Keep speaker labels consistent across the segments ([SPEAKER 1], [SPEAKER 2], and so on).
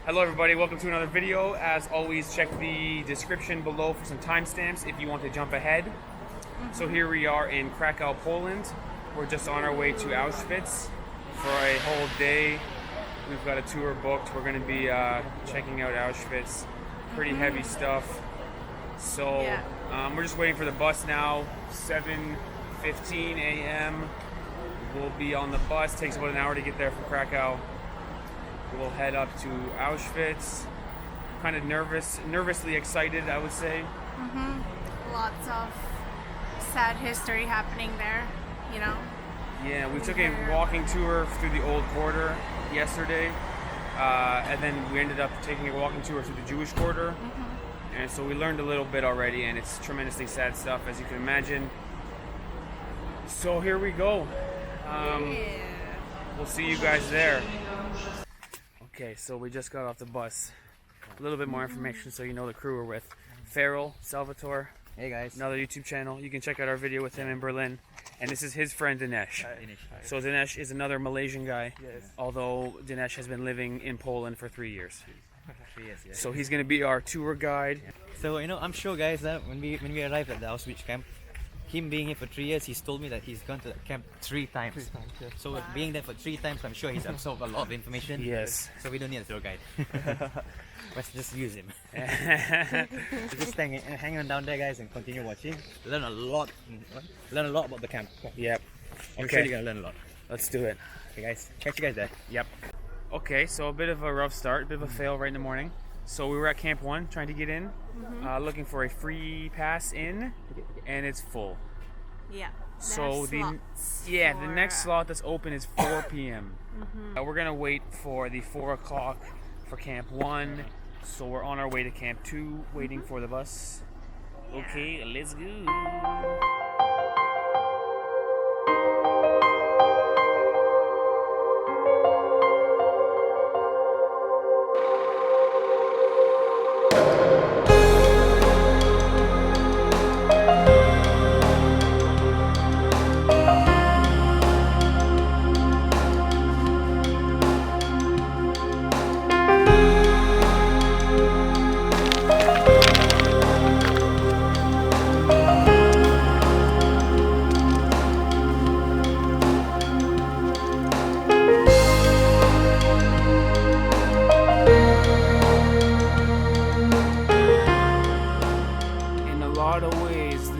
[SPEAKER 1] Hello everybody, welcome to another video. As always, check the description below for some timestamps if you want to jump ahead. So here we are in Krakow, Poland. We're just on our way to Auschwitz for a whole day. We've got a tour booked. We're going to be checking out Auschwitz. Pretty heavy stuff. So we're just waiting for the bus now. 7:15 a.m. We'll be on the bus. Takes about an hour to get there from Krakow. We'll head up to Auschwitz. Kind of nervously excited, I would say.
[SPEAKER 2] Lots of sad history happening there, you know.
[SPEAKER 1] Yeah, we took a walking tour through the old quarter yesterday, and then we ended up taking a walking tour through the Jewish quarter. And so we learned a little bit already, and it's tremendously sad stuff, as you can imagine. So here we go. We'll see you guys there. Okay, so we just got off the bus. A little bit more information so you know the crew we're with. Farell Salvador.
[SPEAKER 3] Hey guys.
[SPEAKER 1] Another YouTube channel. You can check out our video with him in Berlin. And this is his friend Dinesh. So Dinesh is another Malaysian guy, although Dinesh has been living in Poland for 3 years.
[SPEAKER 3] 3 years, yeah.
[SPEAKER 1] So he's going to be our tour guide.
[SPEAKER 3] So I'm sure guys that when we arrived at the Auschwitz camp, him being here for 3 years, he's told me that he's gone to the camp 3 times. So being there for 3 times, I'm sure he's absorbed a lot of information.
[SPEAKER 1] Yes.
[SPEAKER 3] So we don't need a tour guide. Let's just use him. So just hang on down there, guys, and continue watching. Learn a lot about the camp.
[SPEAKER 1] Yep.
[SPEAKER 3] I'm sure you're gonna learn a lot.
[SPEAKER 1] Let's do it.
[SPEAKER 3] Okay, guys. Catch you guys there.
[SPEAKER 1] Yep. Okay, so a bit of a rough start, a bit of a fail right in the morning. So we were at Camp 1 trying to get in, looking for a free pass in, and it's full.
[SPEAKER 2] Yeah.
[SPEAKER 1] So the next slot that's open is 4 p.m. We're gonna wait for the 4 o'clock for Camp 1. So we're on our way to Camp 2, waiting for the bus. Okay, let's go.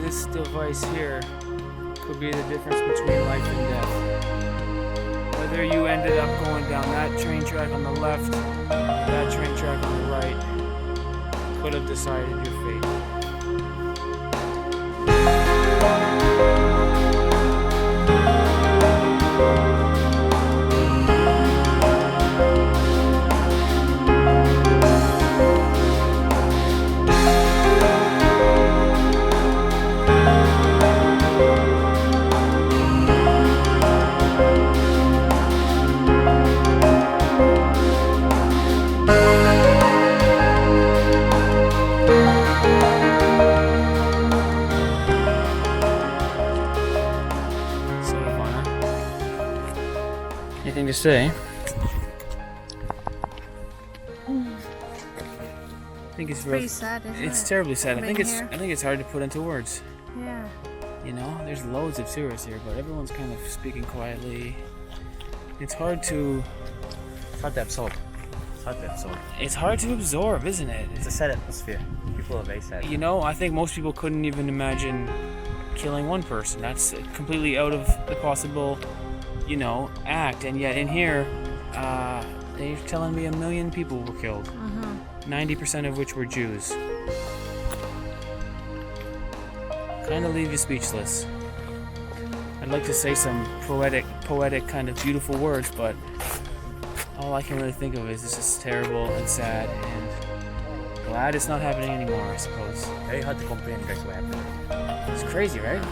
[SPEAKER 1] This device here could be the difference between life and death. Whether you ended up going down that train track on the left, or that train track on the right, could have decided your fate. Anything to say? I think it's
[SPEAKER 2] pretty sad, isn't
[SPEAKER 1] it's
[SPEAKER 2] it?
[SPEAKER 1] terribly sad. I think
[SPEAKER 2] Here.
[SPEAKER 1] it's hard to put into words.
[SPEAKER 2] Yeah.
[SPEAKER 1] You know, there's loads of tourists here, but everyone's kind of speaking quietly. It's hard to
[SPEAKER 3] absorb.
[SPEAKER 1] It's hard to absorb, isn't it?
[SPEAKER 3] It's a sad atmosphere. People are very sad.
[SPEAKER 1] You know, I think most people couldn't even imagine killing one person. That's completely out of the possible, you know, act. And yet in here, they're telling me 1 million people were killed. 90% of which were Jews. Kind of leave you speechless. I'd like to say some poetic kind of beautiful words, but all I can really think of is it's just terrible and sad, and glad it's not happening anymore, I suppose.
[SPEAKER 3] Very hard to comprehend, guys, what happened.
[SPEAKER 1] It's crazy, right?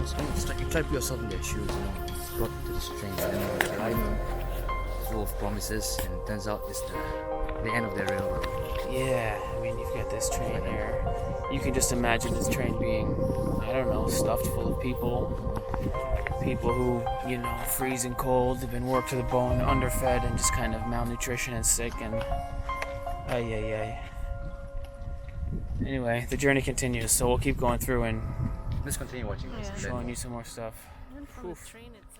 [SPEAKER 3] It's like you try to put yourself in their shoes, you know. Brought to this train, and then life full of promises, and it turns out it's the end of their railroad.
[SPEAKER 1] Yeah, I mean, you've got this train here. You can just imagine this train being, I don't know, stuffed full of people. people who, you know, freezing cold, they've been worked to the bone, underfed, and just kind of malnutrition and sick, and ay. Anyway, the journey continues, so we'll keep going through and
[SPEAKER 3] Let's continue watching this.
[SPEAKER 2] Yeah.
[SPEAKER 1] showing you some more stuff.
[SPEAKER 2] Even from
[SPEAKER 1] Oof.
[SPEAKER 2] the train itself.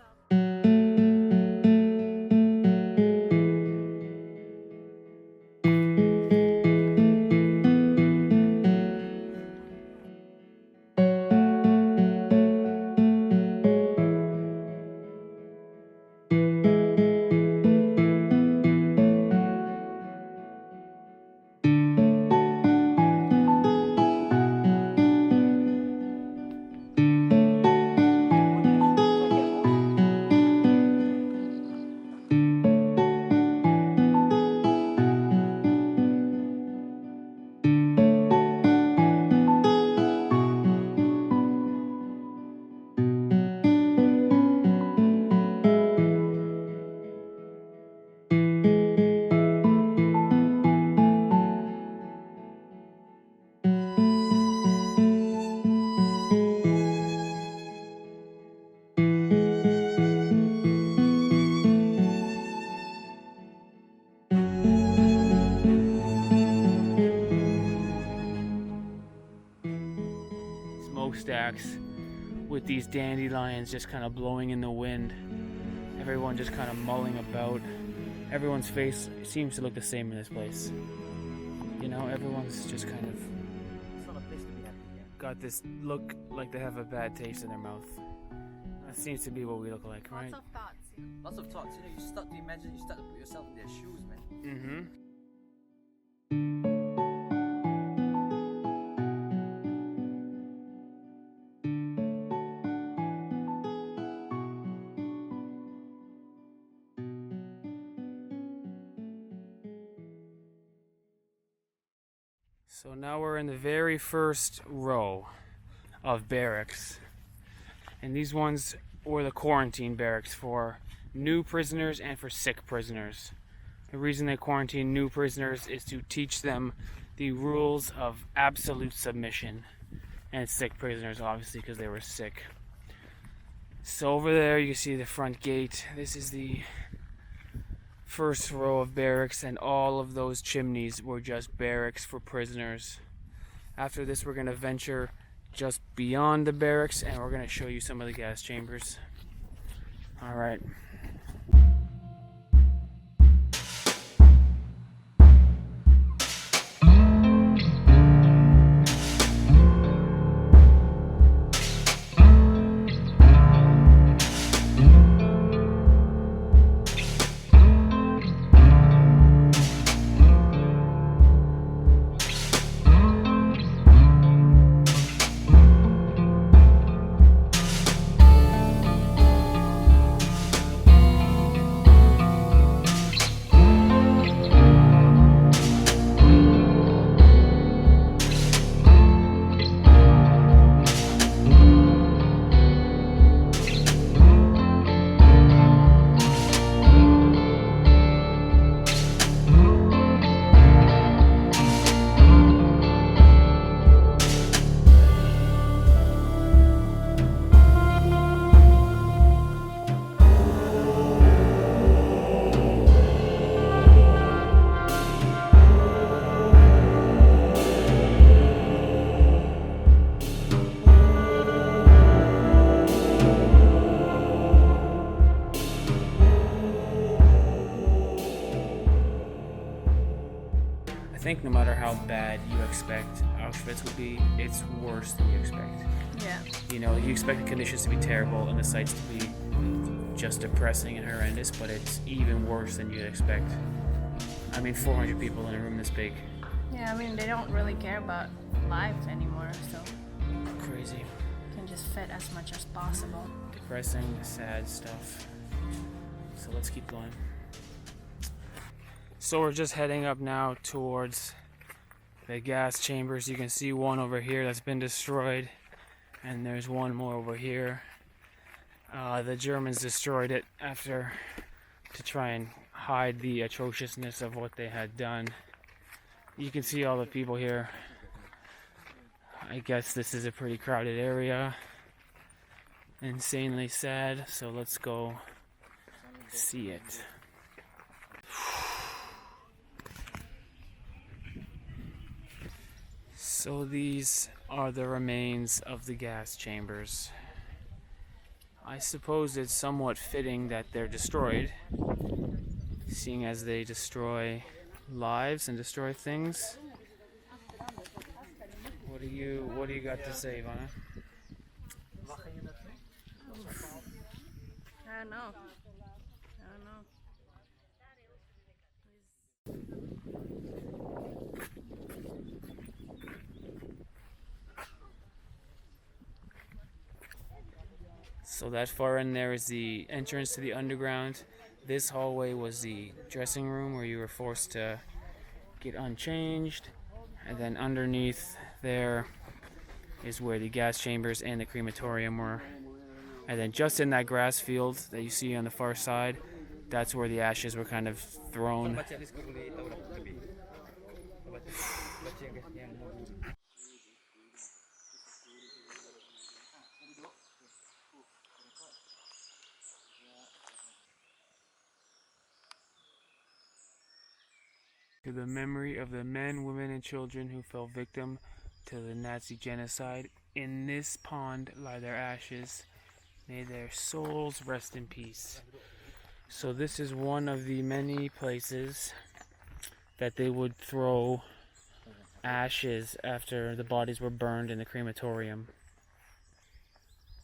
[SPEAKER 1] Smokestacks with these dandelions just kind of blowing in the wind. Everyone just kind of mulling about. Everyone's face seems to look the same in this place. You know, everyone's just kind of
[SPEAKER 3] It's not a place to be happy. Yeah.
[SPEAKER 1] got this look like they have a bad taste in their mouth. That seems to be what we look like, right?
[SPEAKER 2] Lots of thoughts.
[SPEAKER 3] Lots of thoughts. You know, you start to imagine. You start to put yourself in their shoes, man.
[SPEAKER 1] Mm-hmm. So now we're in the very first row of barracks. And these ones were the quarantine barracks for new prisoners and for sick prisoners. The reason they quarantine new prisoners is to teach them the rules of absolute submission. And sick prisoners, obviously, because they were sick. So over there you can see the front gate. This is the first row of barracks, and all of those chimneys were just barracks for prisoners. After this, we're going to venture just beyond the barracks, and we're going to show you some of the gas chambers. All right. I think no matter how bad you expect Auschwitz would be, it's worse than you expect.
[SPEAKER 2] Yeah.
[SPEAKER 1] You know, you expect the conditions to be terrible and the sights to be just depressing and horrendous, but it's even worse than you'd expect. I mean, 400 people in a room this big.
[SPEAKER 2] Yeah, I mean, they don't really care about lives anymore, so
[SPEAKER 1] Crazy.
[SPEAKER 2] can just fit as much as possible.
[SPEAKER 1] Depressing, sad stuff. So let's keep going. So we're just heading up now towards the gas chambers. You can see one over here that's been destroyed, and there's one more over here. The Germans destroyed it after to try and hide the atrociousness of what they had done. You can see all the people here. I guess this is a pretty crowded area. insanely sad, so let's go see it. So these are the remains of the gas chambers. I suppose it's somewhat fitting that they're destroyed, seeing as they destroy lives and destroy things. What do you got to say, Ivana?
[SPEAKER 2] I don't know.
[SPEAKER 1] So that far in there is the entrance to the underground. This hallway was the dressing room where you were forced to get unchanged. And then underneath there is where the gas chambers and the crematorium were. And then just in that grass field that you see on the far side, that's where the ashes were kind of thrown. To the memory of the men, women, and children who fell victim to the Nazi genocide, in this pond lie their ashes. May their souls rest in peace. So this is one of the many places that they would throw ashes after the bodies were burned in the crematorium.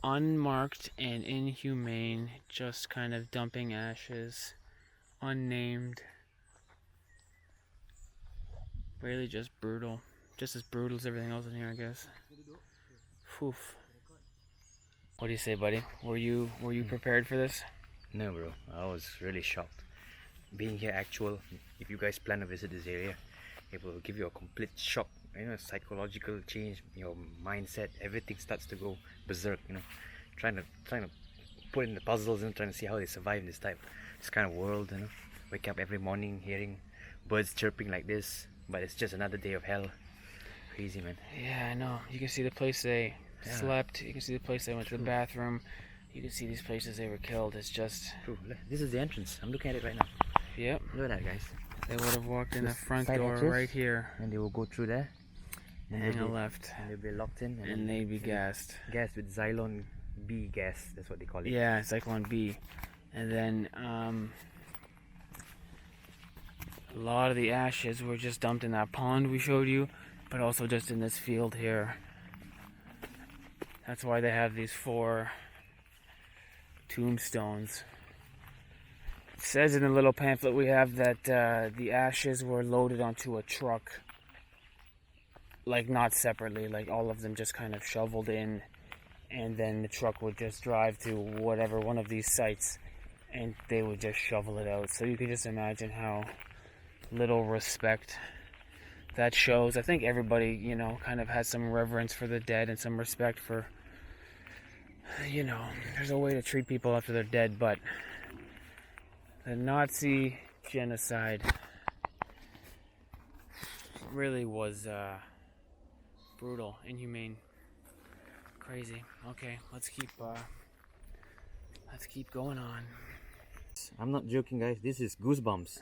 [SPEAKER 1] Unmarked and inhumane, just kind of dumping ashes, unnamed. Really just brutal. Just as brutal as everything else in here, I guess. Oof. What do you say, buddy? Were you prepared for this?
[SPEAKER 3] No, bro. I was really shocked. Being here actual, if you guys plan to visit this area, it will give you a complete shock, psychological change, your mindset, everything starts to go berserk, trying to put in the puzzles and trying to see how they survive in this kind of world, Wake up every morning hearing birds chirping like this, but it's just another day of hell. Crazy, man.
[SPEAKER 1] Yeah, I know. You can see the place they slept, you can see the place they went to the bathroom, you can see these places they were killed. It's just...
[SPEAKER 3] True. This is the entrance. I'm looking at it right now.
[SPEAKER 1] Yep.
[SPEAKER 3] Look at that, guys.
[SPEAKER 1] They would have walked in the front door right here.
[SPEAKER 3] And they will go through there.
[SPEAKER 1] Hang a left.
[SPEAKER 3] And they'll be locked in.
[SPEAKER 1] And they'd be gassed.
[SPEAKER 3] Gassed with Xylon B gas. That's what they call it.
[SPEAKER 1] Yeah, Zyklon B. And then a lot of the ashes were just dumped in that pond we showed you, but also just in this field here. That's why they have these 4 tombstones. It says in the little pamphlet we have that the ashes were loaded onto a truck, like not separately, like all of them just kind of shoveled in, and then the truck would just drive to whatever one of these sites and they would just shovel it out. So you can just imagine how little respect that shows. I think everybody, kind of has some reverence for the dead and some respect for, there's a way to treat people after they're dead, but the Nazi genocide really was brutal, inhumane, crazy. Okay, let's keep going on.
[SPEAKER 3] I'm not joking, guys. This is goosebumps.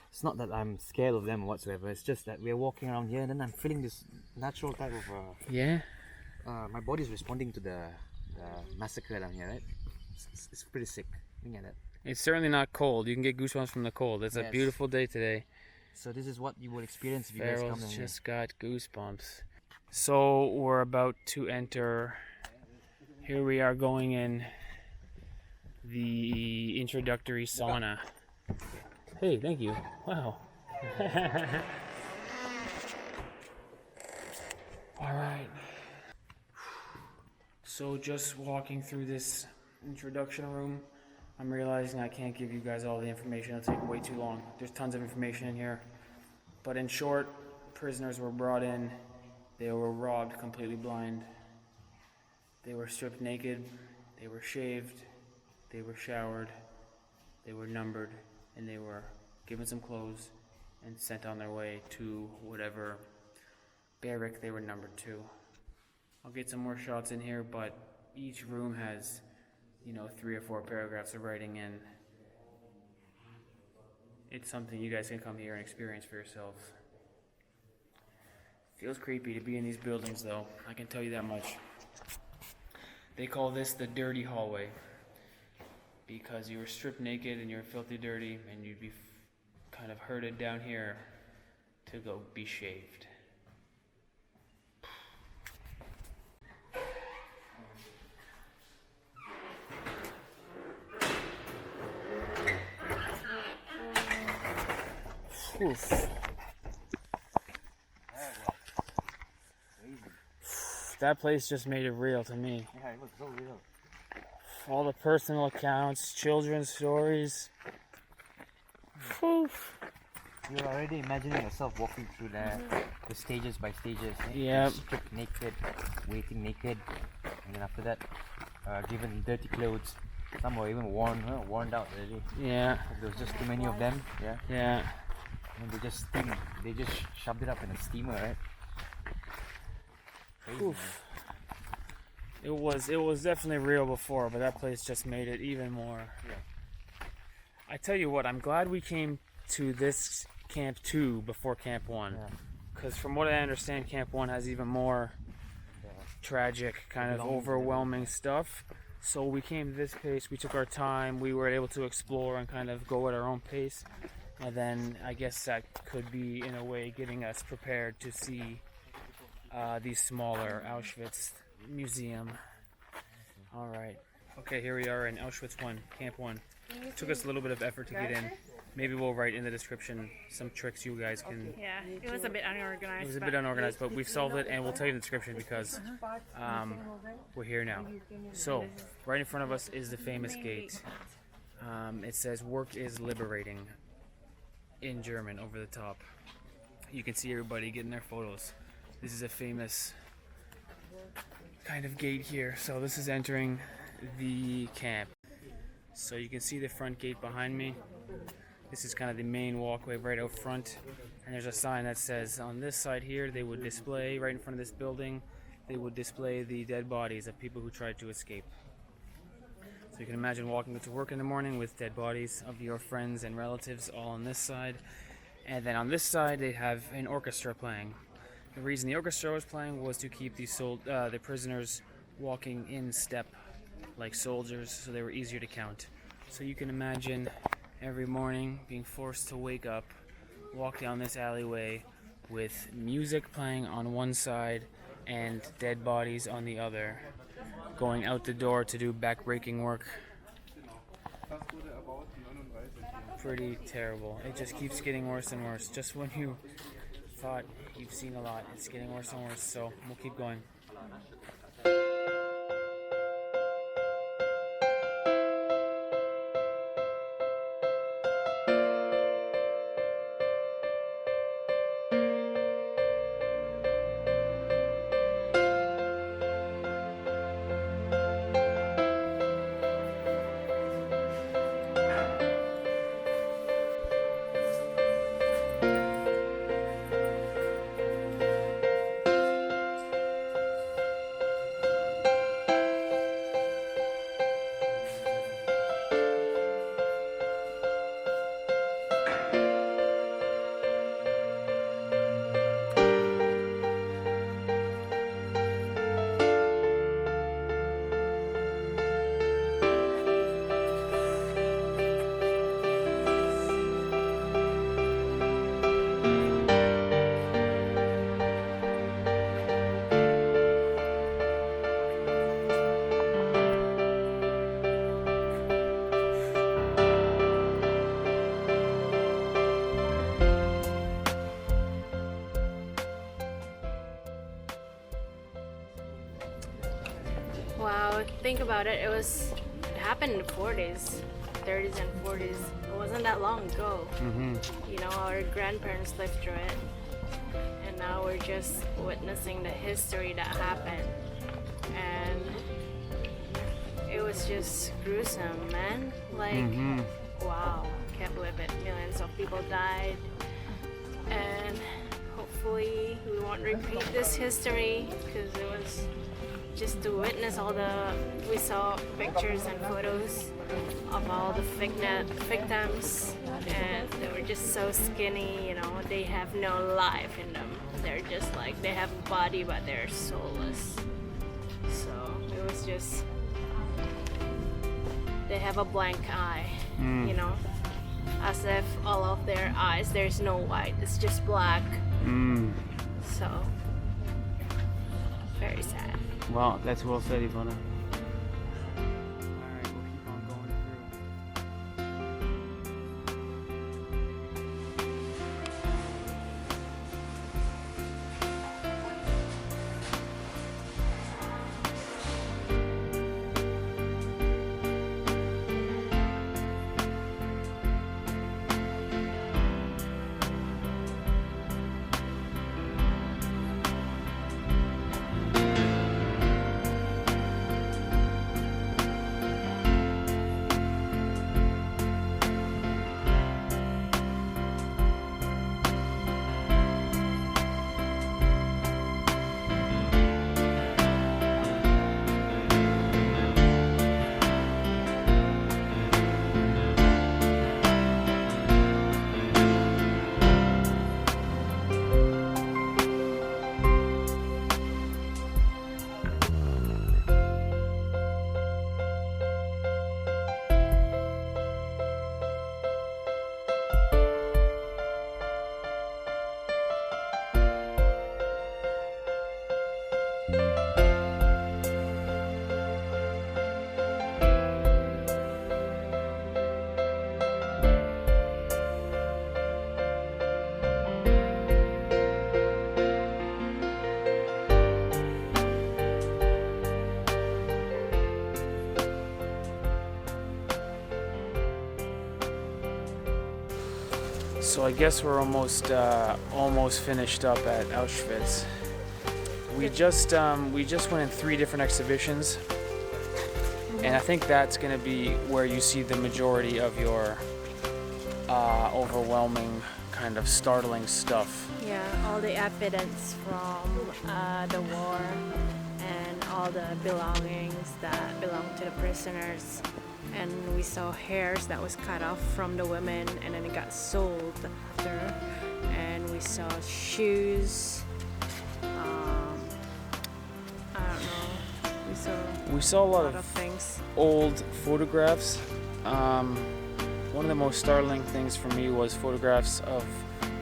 [SPEAKER 3] It's not that I'm scared of them whatsoever. It's just that we're walking around here and then I'm feeling this natural type of my body's responding to the massacre down here, right? It's pretty sick. Look at that.
[SPEAKER 1] It's certainly not cold. You can get goosebumps from the cold. It's a beautiful day today.
[SPEAKER 3] So this is what you will experience if you guys come down here.
[SPEAKER 1] Just got goosebumps. So we're about to enter. Here we are going in the introductory sauna. Hey, thank you. Wow. All right. So just walking through this introduction room, I'm realizing I can't give you guys all the information. It'll take way too long. There's tons of information in here. But in short, prisoners were brought in. They were robbed completely blind. They were stripped naked. They were shaved. They were showered. They were numbered. And they were given some clothes and sent on their way to whatever barrack they were numbered to. I'll get some more shots in here, but each room has, 3 or 4 paragraphs of writing in. It's something you guys can come here and experience for yourselves. Feels creepy to be in these buildings though, I can tell you that much. They call this the dirty hallway because you were stripped naked and you're filthy dirty and you'd be kind of herded down here to go be shaved. Oof. That place just made it real to me.
[SPEAKER 3] Yeah, it looks so real.
[SPEAKER 1] All the personal accounts, children's stories. Oof.
[SPEAKER 3] You're already imagining yourself walking through there, the stages by stages.
[SPEAKER 1] Yep.
[SPEAKER 3] Stripped naked, waiting naked, and then after that, given dirty clothes. Some were even worn out already.
[SPEAKER 1] Yeah.
[SPEAKER 3] There was just too many of them. Yeah.
[SPEAKER 1] Yeah.
[SPEAKER 3] And they just shoved it up in a steamer, right? Crazy,
[SPEAKER 1] Oof. It was definitely real before, but that place just made it even more.
[SPEAKER 3] Yeah.
[SPEAKER 1] I tell you what, I'm glad we came to this Camp 2 before Camp 1. Because from what I understand, Camp 1 has even more tragic, kind of overwhelming stuff. So we came to this place, we took our time, we were able to explore and kind of go at our own pace. And then I guess that could be, in a way, getting us prepared to see the smaller Auschwitz museum. All right. Okay, here we are in Auschwitz 1, Camp 1. Took us a little bit of effort to get in. Maybe we'll write in the description some tricks you guys can...
[SPEAKER 2] Yeah, it was a bit unorganized.
[SPEAKER 1] It was a bit unorganized, but we've solved it, and we'll tell you in the description because we're here now. So, right in front of us is the famous gate. It says, "Work is liberating," in German over the top. You can see everybody getting their photos. This is a famous kind of gate here. So this is entering the camp. So you can see the front gate behind me. This is kind of the main walkway right out front. And there's a sign that says on this side here, they would display, right in front of this building, they would display the dead bodies of people who tried to escape. So you can imagine walking to work in the morning with dead bodies of your friends and relatives all on this side. And then on this side, they have an orchestra playing. The reason the orchestra was playing was to keep the prisoners walking in step like soldiers, so they were easier to count. So you can imagine every morning being forced to wake up, walk down this alleyway with music playing on one side and dead bodies on the other, going out the door to do back-breaking work. Pretty terrible. It just keeps getting worse and worse. Just when you thought you've seen a lot, it's getting worse and worse, so we'll keep going.
[SPEAKER 2] Wow, think about it. It happened in the 40s, 30s and 40s. It wasn't that long ago. You know, our grandparents lived through it. And now we're just witnessing the history that happened. And it was just gruesome, man. Like, wow, can't believe it. Millions of people died. And hopefully we won't repeat this history because it was just to witness we saw pictures and photos of all the victims, and they were just so skinny, you know, they have no life in them. They're just like, they have a body but they're soulless. So it was just, they have a blank eye, you know, as if all of their eyes, there's no white, it's just black. So, very sad.
[SPEAKER 1] Wow, that's well said, Ivana. Alright, we'll keep on going through. So I guess we're almost finished up at Auschwitz. We just went in 3 different exhibitions, and I think that's going to be where you see the majority of your overwhelming, kind of startling stuff.
[SPEAKER 2] Yeah, all the evidence from the war and all the belongings that belong to the prisoners. And we saw hairs that was cut off from the women and then it got sold after. And we saw shoes. I don't know. We saw a lot of
[SPEAKER 1] things. Old photographs. One of the most startling things for me was photographs of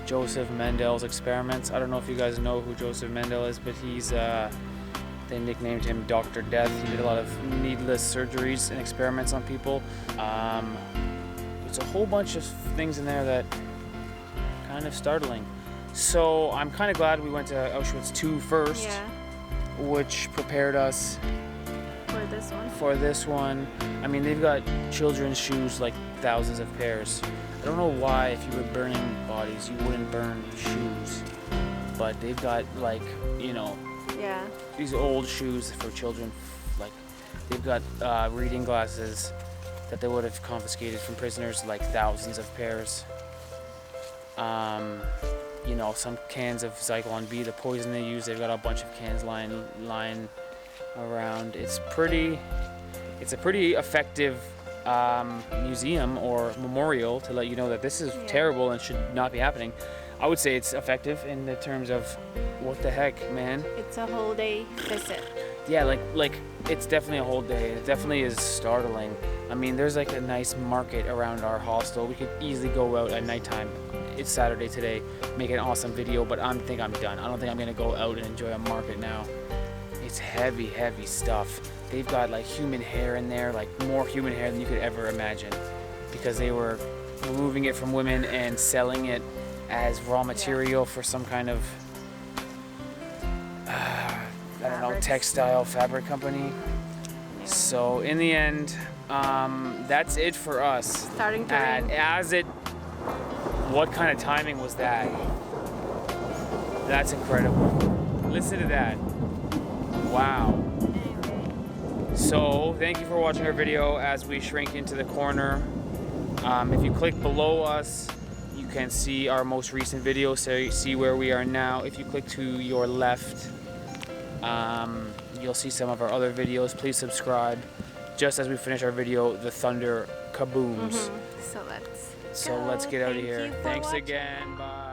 [SPEAKER 1] Joseph Mendel's experiments. I don't know if you guys know who Joseph Mendel is, but he's they nicknamed him Dr. Death. He did a lot of needless surgeries and experiments on people. There's a whole bunch of things in there that kind of startling. So I'm kind of glad we went to Auschwitz II first,
[SPEAKER 2] Yeah,
[SPEAKER 1] which prepared us
[SPEAKER 2] for this one.
[SPEAKER 1] I mean, they've got children's shoes, like thousands of pairs. I don't know why, if you were burning bodies, you wouldn't burn shoes. But they've got, like, you know,
[SPEAKER 2] Yeah.
[SPEAKER 1] these old shoes for children. Like, they've got reading glasses that they would have confiscated from prisoners, like thousands of pairs. You know, some cans of Zyklon B, the poison they use, they've got a bunch of cans lying around. It's a pretty effective museum or memorial to let you know that this is terrible and should not be happening. I would say it's effective in the terms of what the heck, man.
[SPEAKER 2] It's a whole day visit.
[SPEAKER 1] Yeah, like it's definitely a whole day. It definitely is startling. I mean, there's like a nice market around our hostel. We could easily go out at nighttime. It's Saturday today, make an awesome video, but I think I'm done. I don't think I'm gonna go out and enjoy a market now. It's heavy stuff. They've got like human hair in there, like more human hair than you could ever imagine, because they were removing it from women and selling it as raw material for some kind of I don't know, textile fabric company. Yeah. So in the end, that's it for us.
[SPEAKER 2] Starting to rain.
[SPEAKER 1] What kind of timing was that? That's incredible. Listen to that. Wow. So thank you for watching our video as we shrink into the corner. If you click below us, you can see our most recent video, so you see where we are now. If you click to your left, you'll see some of our other videos. Please subscribe. Just as we finish our video, the thunder kabooms.
[SPEAKER 2] So let's
[SPEAKER 1] So let's get out of
[SPEAKER 2] Thank
[SPEAKER 1] here.
[SPEAKER 2] you for
[SPEAKER 1] Thanks
[SPEAKER 2] watching.
[SPEAKER 1] again. Bye.